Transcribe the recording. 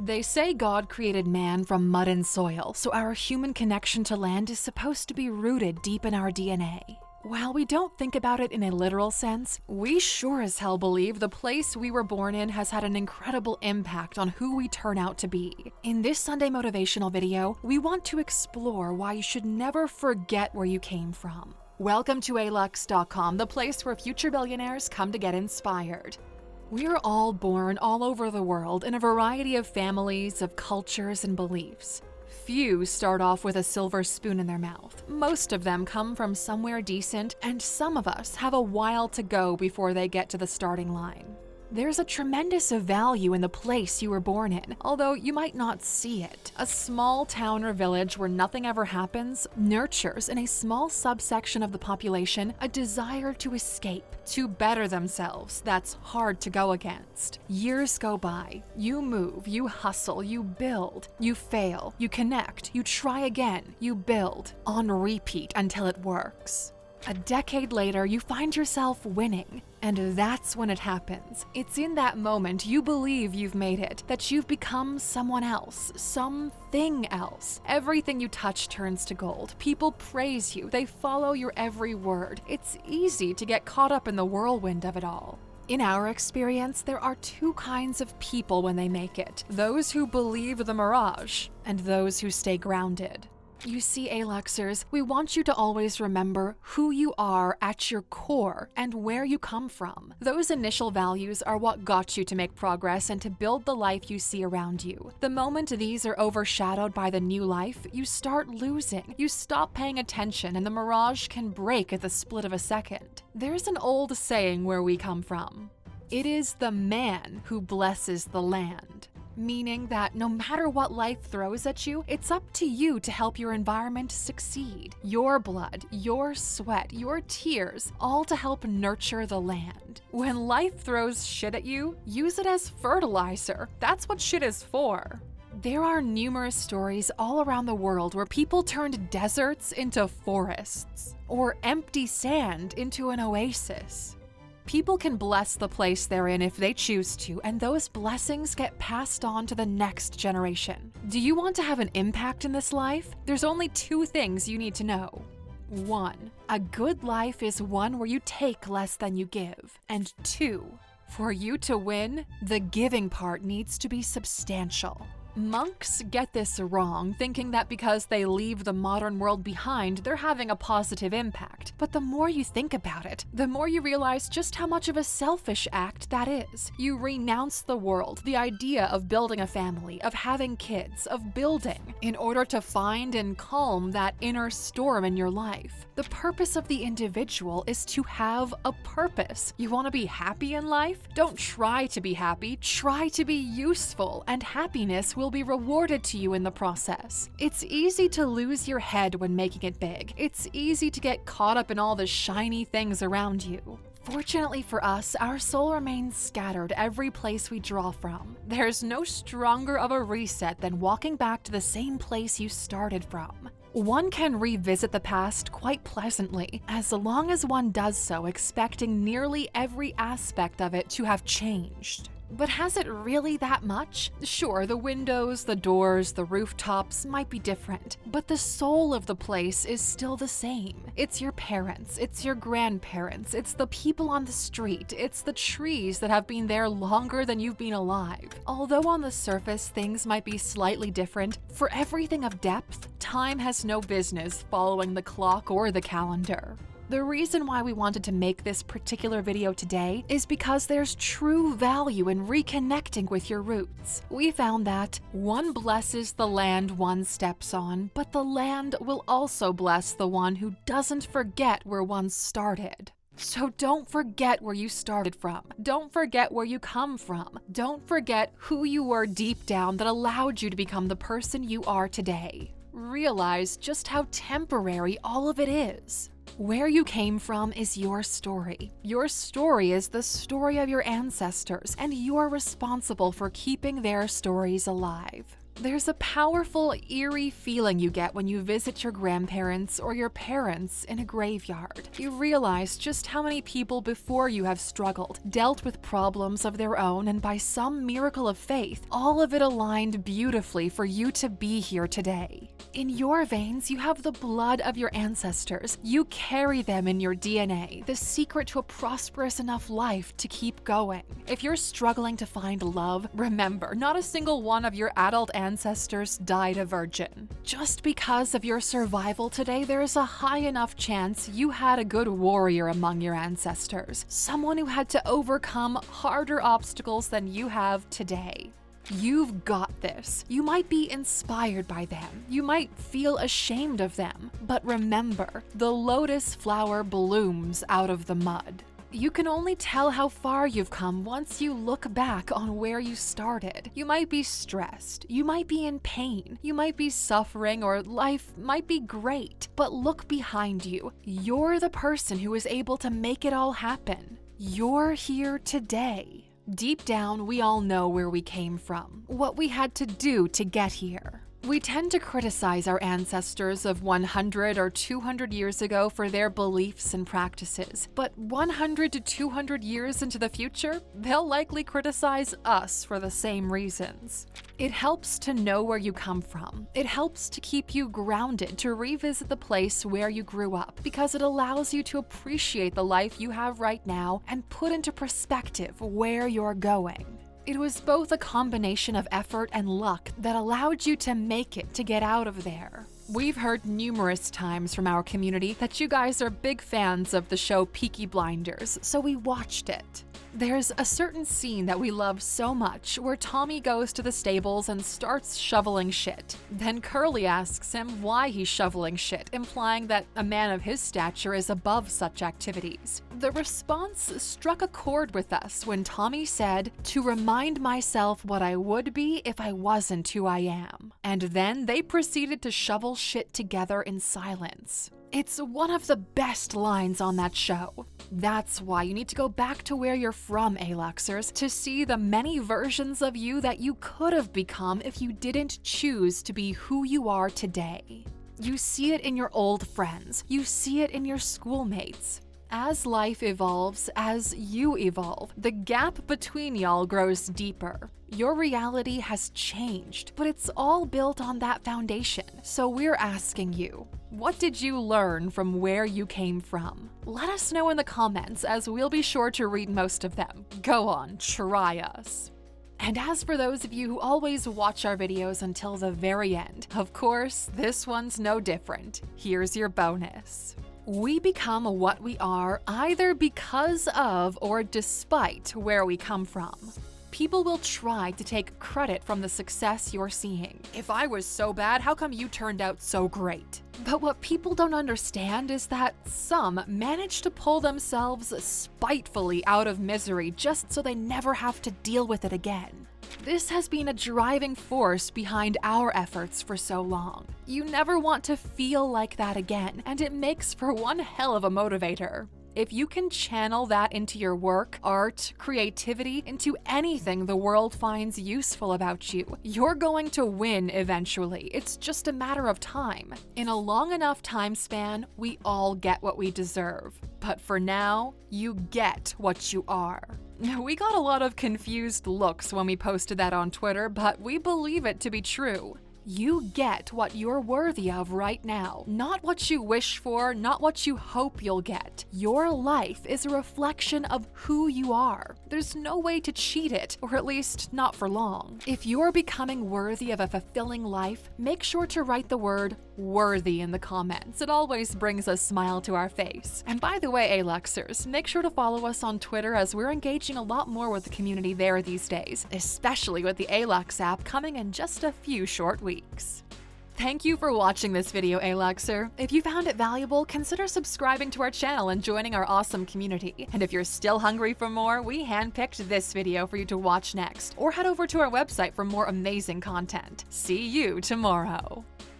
They say God created man from mud and soil, so our human connection to land is supposed to be rooted deep in our DNA. While we don't think about it in a literal sense, we sure as hell believe the place we were born in has had an incredible impact on who we turn out to be. In this Sunday motivational video, we want to explore why you should never forget where you came from. Welcome to Alux.com, the place where future billionaires come to get inspired. We're all born all over the world in a variety of families, of cultures, and beliefs. Few start off with a silver spoon in their mouth. Most of them come from somewhere decent, and some of us have a while to go before they get to the starting line. There's a tremendous value in the place you were born in, although you might not see it. A small town or village where nothing ever happens nurtures in a small subsection of the population a desire to escape, to better themselves that's hard to go against. Years go by, you move, you hustle, you build, you fail, you connect, you try again, you build, on repeat until it works. A decade later, you find yourself winning, and that's when it happens. It's in that moment you believe you've made it, that you've become someone else, something else. Everything you touch turns to gold. People praise you, they follow your every word. It's easy to get caught up in the whirlwind of it all. In our experience, there are two kinds of people when they make it: those who believe the mirage, and those who stay grounded. You see, Aluxers, we want you to always remember who you are at your core and where you come from. Those initial values are what got you to make progress and to build the life you see around you. The moment these are overshadowed by the new life, you start losing. You stop paying attention and the mirage can break at the split of a second. There's an old saying where we come from. It is the man who blesses the land. Meaning that no matter what life throws at you, it's up to you to help your environment succeed. Your blood, your sweat, your tears, all to help nurture the land. When life throws shit at you, use it as fertilizer. That's what shit is for. There are numerous stories all around the world where people turned deserts into forests, or empty sand into an oasis. People can bless the place they're in if they choose to, and those blessings get passed on to the next generation. Do you want to have an impact in this life? There's only two things you need to know. 1. A good life is one where you take less than you give. And 2. For you to win, the giving part needs to be substantial. Monks get this wrong, thinking that because they leave the modern world behind, they're having a positive impact. But the more you think about it, the more you realize just how much of a selfish act that is. You renounce the world, the idea of building a family, of having kids, of building, in order to find and calm that inner storm in your life. The purpose of the individual is to have a purpose. You want to be happy in life? Don't try to be happy, try to be useful, and happiness will be rewarded to you in the process. It's easy to lose your head when making it big. It's easy to get caught up in all the shiny things around you. Fortunately for us, our soul remains scattered every place we draw from. There's no stronger of a reset than walking back to the same place you started from. One can revisit the past quite pleasantly, as long as one does so expecting nearly every aspect of it to have changed. But has it really that much? Sure, the windows, the doors, the rooftops might be different, but the soul of the place is still the same. It's your parents, it's your grandparents, it's the people on the street, it's the trees that have been there longer than you've been alive. Although on the surface things might be slightly different, for everything of depth, time has no business following the clock or the calendar. The reason why we wanted to make this particular video today is because there's true value in reconnecting with your roots. We found that one blesses the land one steps on, but the land will also bless the one who doesn't forget where one started. So don't forget where you started from. Don't forget where you come from. Don't forget who you were deep down that allowed you to become the person you are today. Realize just how temporary all of it is. Where you came from is your story. Your story is the story of your ancestors, and you are responsible for keeping their stories alive. There's a powerful, eerie feeling you get when you visit your grandparents or your parents in a graveyard. You realize just how many people before you have struggled, dealt with problems of their own, and by some miracle of faith, all of it aligned beautifully for you to be here today. In your veins, you have the blood of your ancestors. You carry them in your DNA, the secret to a prosperous enough life to keep going. If you're struggling to find love, remember, not a single one of your adult ancestors died a virgin. Just because of your survival today, there is a high enough chance you had a good warrior among your ancestors, someone who had to overcome harder obstacles than you have today. You've got this. You might be inspired by them. You might feel ashamed of them. But remember, the lotus flower blooms out of the mud. You can only tell how far you've come once you look back on where you started. You might be stressed. You might be in pain. You might be suffering, or life might be great. But look behind you. You're the person who is able to make it all happen. You're here today. Deep down, we all know where we came from, what we had to do to get here. We tend to criticize our ancestors of 100 or 200 years ago for their beliefs and practices, but 100 to 200 years into the future, they'll likely criticize us for the same reasons. It helps to know where you come from. It helps to keep you grounded, to revisit the place where you grew up, because it allows you to appreciate the life you have right now and put into perspective where you're going. It was both a combination of effort and luck that allowed you to make it to get out of there. We've heard numerous times from our community that you guys are big fans of the show Peaky Blinders, so we watched it. There's a certain scene that we love so much where Tommy goes to the stables and starts shoveling shit. Then Curly asks him why he's shoveling shit, implying that a man of his stature is above such activities. The response struck a chord with us when Tommy said, "To remind myself what I would be if I wasn't who I am." And then they proceeded to shovel shit together in silence. It's one of the best lines on that show. That's why you need to go back to where you're from, Aluxers, to see the many versions of you that you could have become if you didn't choose to be who you are today. You see it in your old friends. You see it in your schoolmates. As life evolves, as you evolve, the gap between y'all grows deeper. Your reality has changed, but it's all built on that foundation. So we're asking you, what did you learn from where you came from? Let us know in the comments, as we'll be sure to read most of them. Go on, try us. And as for those of you who always watch our videos until the very end, of course, this one's no different. Here's your bonus. We become what we are either because of or despite where we come from. People will try to take credit from the success you're seeing. If I was so bad, how come you turned out so great? But what people don't understand is that some manage to pull themselves spitefully out of misery just so they never have to deal with it again. This has been a driving force behind our efforts for so long. You never want to feel like that again, and it makes for one hell of a motivator. If you can channel that into your work, art, creativity, into anything the world finds useful about you, you're going to win eventually. It's just a matter of time. In a long enough time span, we all get what we deserve. But for now, you get what you are. We got a lot of confused looks when we posted that on Twitter, but we believe it to be true. You get what you're worthy of right now, not what you wish for, not what you hope you'll get. Your life is a reflection of who you are. There's no way to cheat it, or at least not for long. If you're becoming worthy of a fulfilling life, make sure to write the word worthy in the comments. It always brings a smile to our face. And by the way, Aluxers, make sure to follow us on Twitter, as we're engaging a lot more with the community there these days, especially with the Alux app coming in just a few short weeks. Thank you for watching this video, Aluxer. If you found it valuable, consider subscribing to our channel and joining our awesome community. And if you're still hungry for more, we handpicked this video for you to watch next, or head over to our website for more amazing content. See you tomorrow.